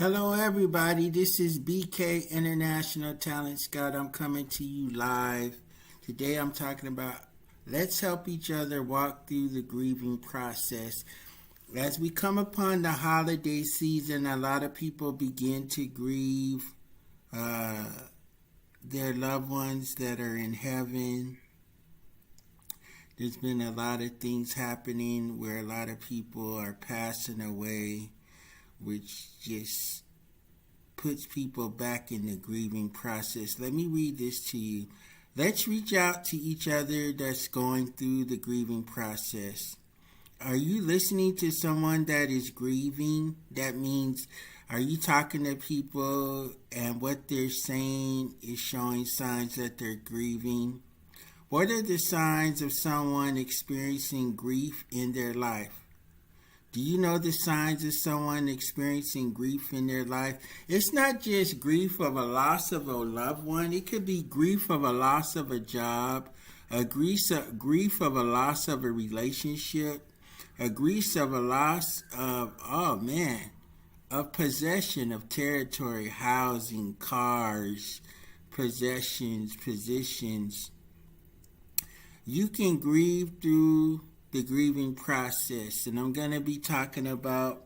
Hello, everybody. This is BK International Talent Scout. I'm coming to you live. Today, I'm talking about let's help each other walk through the grieving process. As we come upon the holiday season, a lot of people begin to grieve uh, their loved ones that are in heaven. There's been a lot of things happening where a lot of people are passing away, which just puts people back in the grieving process. Let me read this to you. Let's reach out to each other that's going through the grieving process. Are you listening to someone that is grieving? That means, are you talking to people and what they're saying is showing signs that they're grieving? What are the signs of someone experiencing grief in their life? Do you know the signs of someone experiencing grief in their life? It's not just grief of a loss of a loved one. It could be grief of a loss of a job, a grief of a loss of a relationship, a grief of a loss of, of possession of territory, housing, cars, possessions, positions. You can grieve through the grieving process, and I'm going to be talking about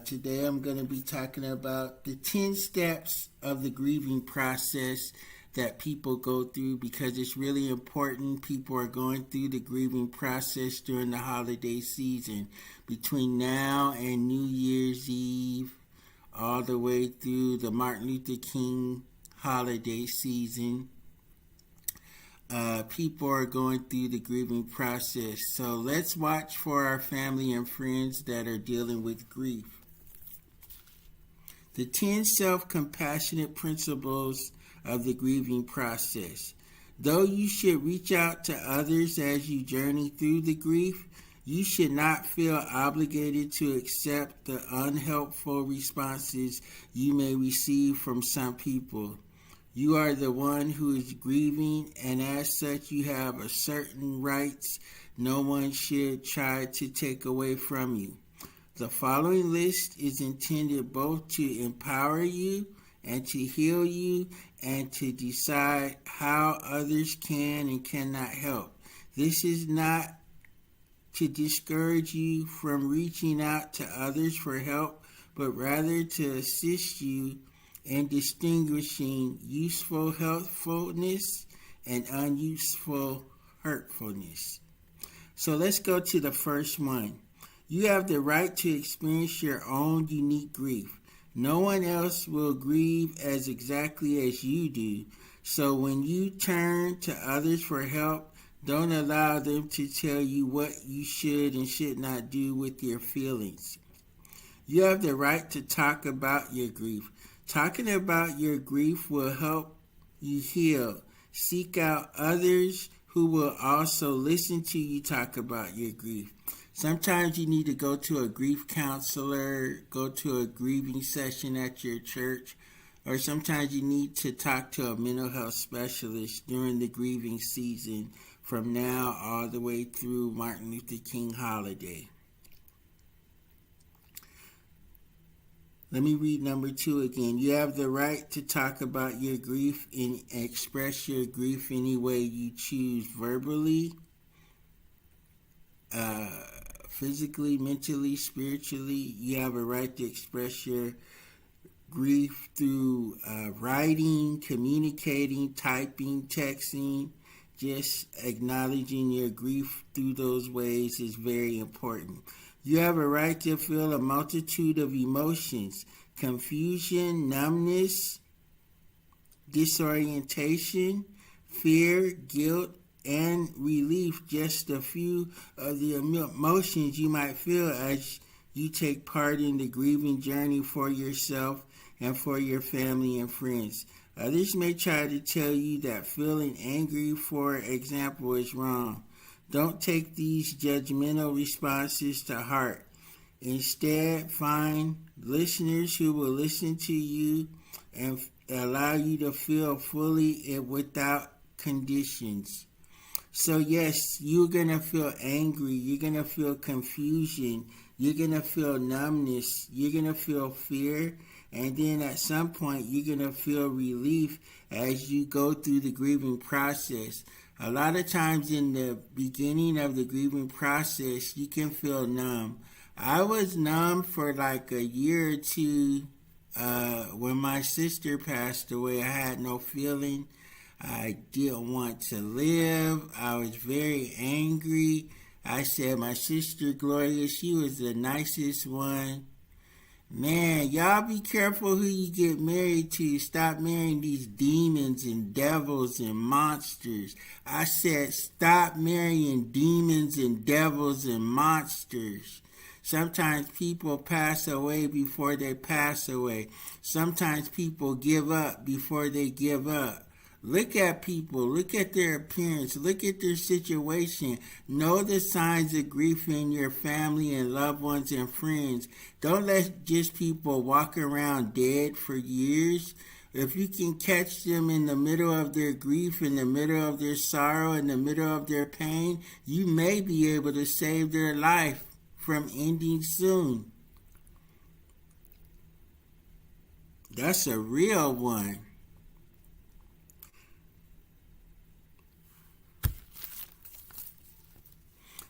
today I'm going to be talking about the 10 steps of the grieving process that people go through, because it's really important. People are going through the grieving process during the holiday season, between now and New Year's Eve, all the way through the Martin Luther King holiday season. People are going through the grieving process. So let's watch for our family and friends that are dealing with grief. The 10 self-compassionate principles of the grieving process. Though you should reach out to others as you journey through the grief, you should not feel obligated to accept the unhelpful responses you may receive from some people. You are the one who is grieving, and as such, you have a certain rights no one should try to take away from you. The following list is intended both to empower you and to heal you and to decide how others can and cannot help. This is not to discourage you from reaching out to others for help, but rather to assist you in distinguishing useful helpfulness and unuseful hurtfulness. So let's go to the first one. You have the right to experience your own unique grief. No one else will grieve as exactly as you do. So when you turn to others for help, don't allow them to tell you what you should and should not do with your feelings. You have the right to talk about your grief. Talking about your grief will help you heal. Seek out others who will also listen to you talk about your grief. Sometimes you need to go to a grief counselor, go to a grieving session at your church, or sometimes you need to talk to a mental health specialist during the grieving season from now all the way through Martin Luther King holiday. Let me read number 2 again. You have the right to talk about your grief and express your grief any way you choose, verbally, physically, mentally, spiritually. You have a right to express your grief through writing, communicating, typing, texting. Just acknowledging your grief through those ways is very important. You have a right to feel a multitude of emotions: confusion, numbness, disorientation, fear, guilt, and relief. Just a few of the emotions you might feel as you take part in the grieving journey for yourself and for your family and friends. Others may try to tell you that feeling angry, for example, is wrong. Don't take these judgmental responses to heart. Instead, find listeners who will listen to you and allow you to feel fully and without conditions. So yes, you're going to feel angry. You're going to feel confusion. you're going to feel numbness, you're going to feel fear, and then at some point you're going to feel relief as you go through the grieving process. A lot of times in the beginning of the grieving process, you can feel numb. I was numb for like a year or two. When my sister passed away, I had no feeling. I didn't want to live. I was very angry. I said my sister Gloria, she was the nicest one. Man, y'all be careful who you get married to. Stop marrying these demons and devils and monsters. I said stop marrying demons and devils and monsters. Sometimes people pass away before they pass away. Sometimes people give up before they give up. Look at people. Look at their appearance. Look at their situation. Know the signs of grief in your family and loved ones and friends. Don't let just people walk around dead for years. If you can catch them in the middle of their grief, in the middle of their sorrow, in the middle of their pain, you may be able to save their life from ending soon. That's a real one.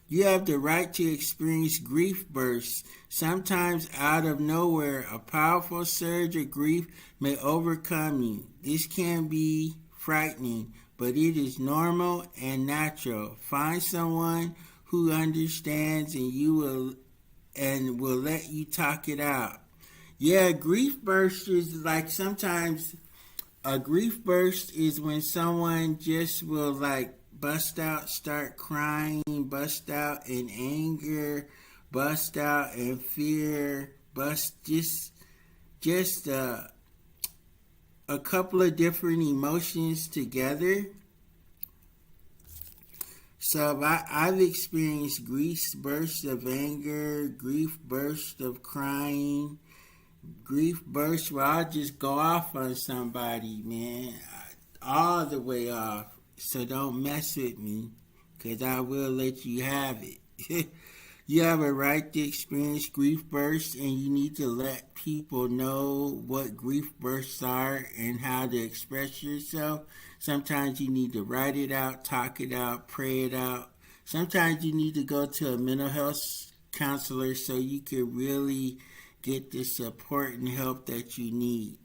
You have the right to experience grief bursts. Sometimes out of nowhere, a powerful surge of grief may overcome you. This can be frightening, but it is normal and natural. Find someone who understands and will let you talk it out. Yeah, grief burst is like sometimes a grief burst is when someone just will like bust out, start crying, bust out in anger, bust out in fear, just a couple of different emotions together. So I've experienced grief bursts of anger, grief bursts of crying, grief bursts where I'll just go off on somebody, man, all the way off. So don't mess with me, because I will let you have it. You have a right to experience grief bursts, and you need to let people know what grief bursts are and how to express yourself. Sometimes you need to write it out, talk it out, pray it out. Sometimes you need to go to a mental health counselor so you can really get the support and help that you need.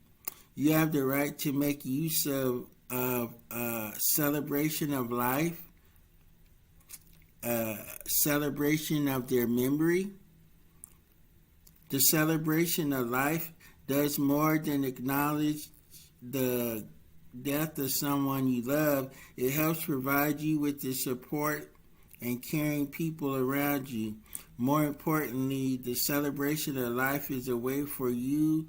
You have the right to make use of celebration of life, celebration of their memory. The celebration of life does more than acknowledge the death of someone you love. It helps provide you with the support and caring people around you. More importantly, the celebration of life is a way for you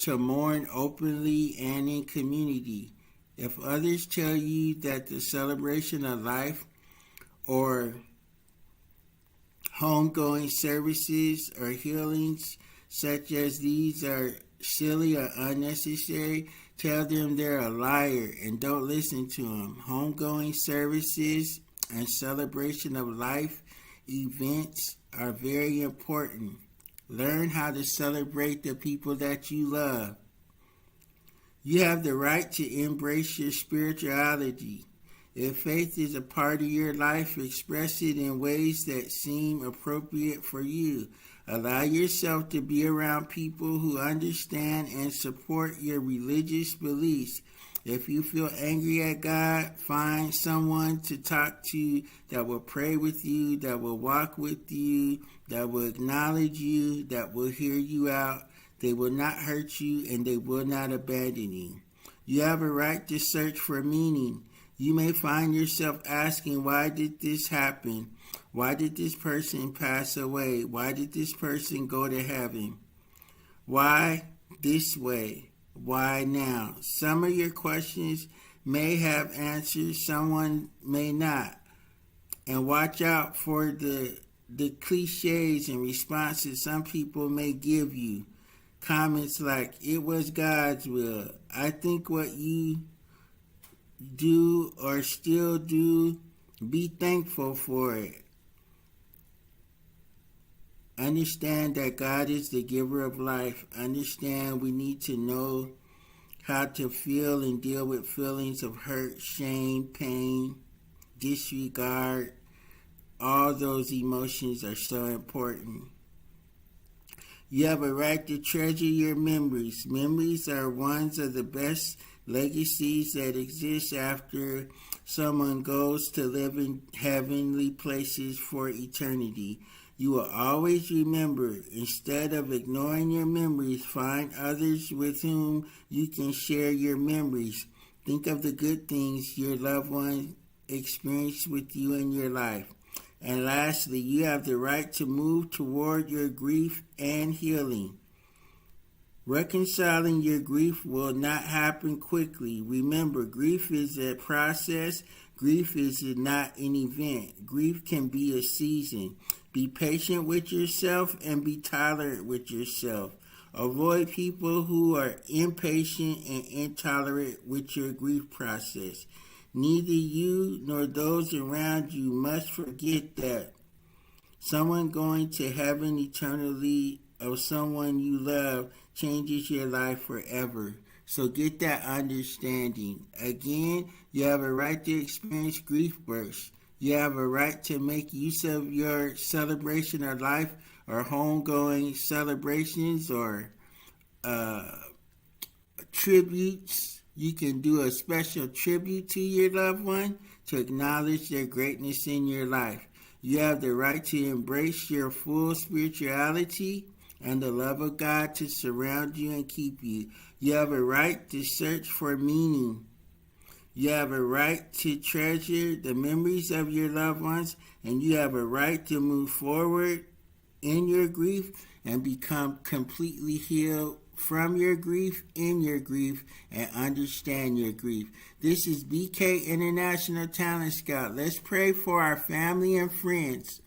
to mourn openly and in community. If others tell you that the celebration of life or homegoing services or healings such as these are silly or unnecessary, tell them they're a liar and don't listen to them. Homegoing services and celebration of life events are very important. Learn how to celebrate the people that you love. You have the right to embrace your spirituality. If faith is a part of your life, express it in ways that seem appropriate for you. Allow yourself to be around people who understand and support your religious beliefs. If you feel angry at God, find someone to talk to that will pray with you, that will walk with you, that will acknowledge you, that will hear you out. They will not hurt you and they will not abandon you. You have a right to search for meaning. You may find yourself asking, why did this happen? Why did this person pass away? Why did this person go to heaven? Why this way? Why now? Some of your questions may have answers, someone may not. And watch out for the cliches and responses some people may give you. Comments like, it was God's will. I think what you do or still do, be thankful for it. Understand that God is the giver of life. Understand we need to know how to feel and deal with feelings of hurt, shame, pain, disregard. All those emotions are so important. You have a right to treasure your memories. Memories are one of the best legacies that exist after someone goes to live in heavenly places for eternity. You will always remember. Instead of ignoring your memories, find others with whom you can share your memories. Think of the good things your loved one experienced with you in your life. And lastly, you have the right to move toward your grief and healing. Reconciling your grief will not happen quickly. Remember, grief is a process. Grief is not an event. Grief can be a season. Be patient with yourself and be tolerant with yourself. Avoid people who are impatient and intolerant with your grief process. Neither you nor those around you must forget that someone going to heaven eternally or someone you love changes your life forever. So get that understanding. Again, you have a right to experience grief bursts. You have a right to make use of your celebration of life or homegoing celebrations or tributes. You can do a special tribute to your loved one to acknowledge their greatness in your life. You have the right to embrace your full spirituality and the love of God to surround you and keep you. You have a right to search for meaning. You have a right to treasure the memories of your loved ones, and you have a right to move forward in your grief and become completely healed from your grief, in your grief, and understand your grief. This is BK International Talent Scout. Let's pray for our family and friends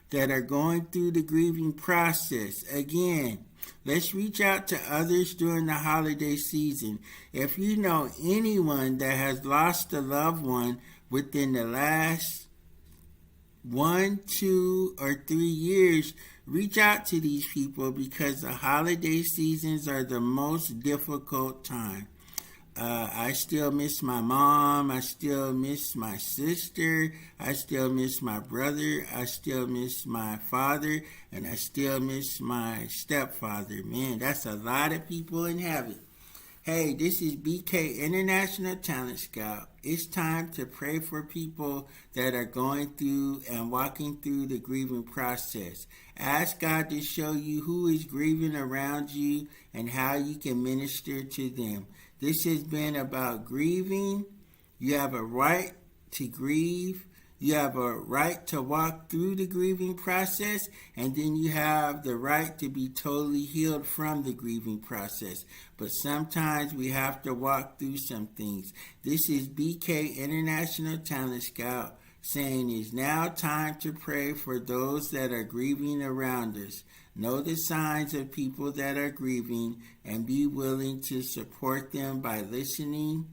that are going through the grieving process. Again, let's reach out to others during the holiday season. If you know anyone that has lost a loved one within the last 1, 2, or 3 years, reach out to these people because the holiday seasons are the most difficult time. I still miss my mom. I still miss my sister. I still miss my brother. I still miss my father. And I still miss my stepfather. Man, that's a lot of people in heaven. Hey, this is BK International Talent Scout. It's time to pray for people that are going through and walking through the grieving process. Ask God to show you who is grieving around you and how you can minister to them. This has been about grieving. You have a right to grieve. You have a right to walk through the grieving process, and then you have the right to be totally healed from the grieving process. But sometimes we have to walk through some things. This is BK International Talent Scout saying it's now time to pray for those that are grieving around us. Know the signs of people that are grieving and be willing to support them by listening,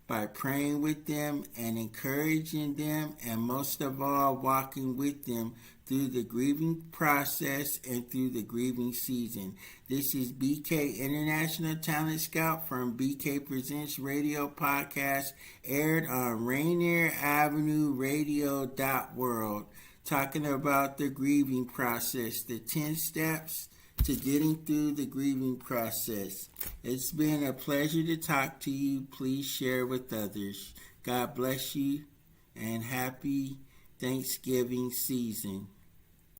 by praying with them and encouraging them, and most of all, walking with them through the grieving process and through the grieving season. This is BK International Talent Scout from BK Presents Radio Podcast, aired on Rainier Avenue Radio.world, talking about the grieving process, the 10 steps to getting through the grieving process. It's been a pleasure to talk to you. Please share with others. God bless you and happy Thanksgiving season.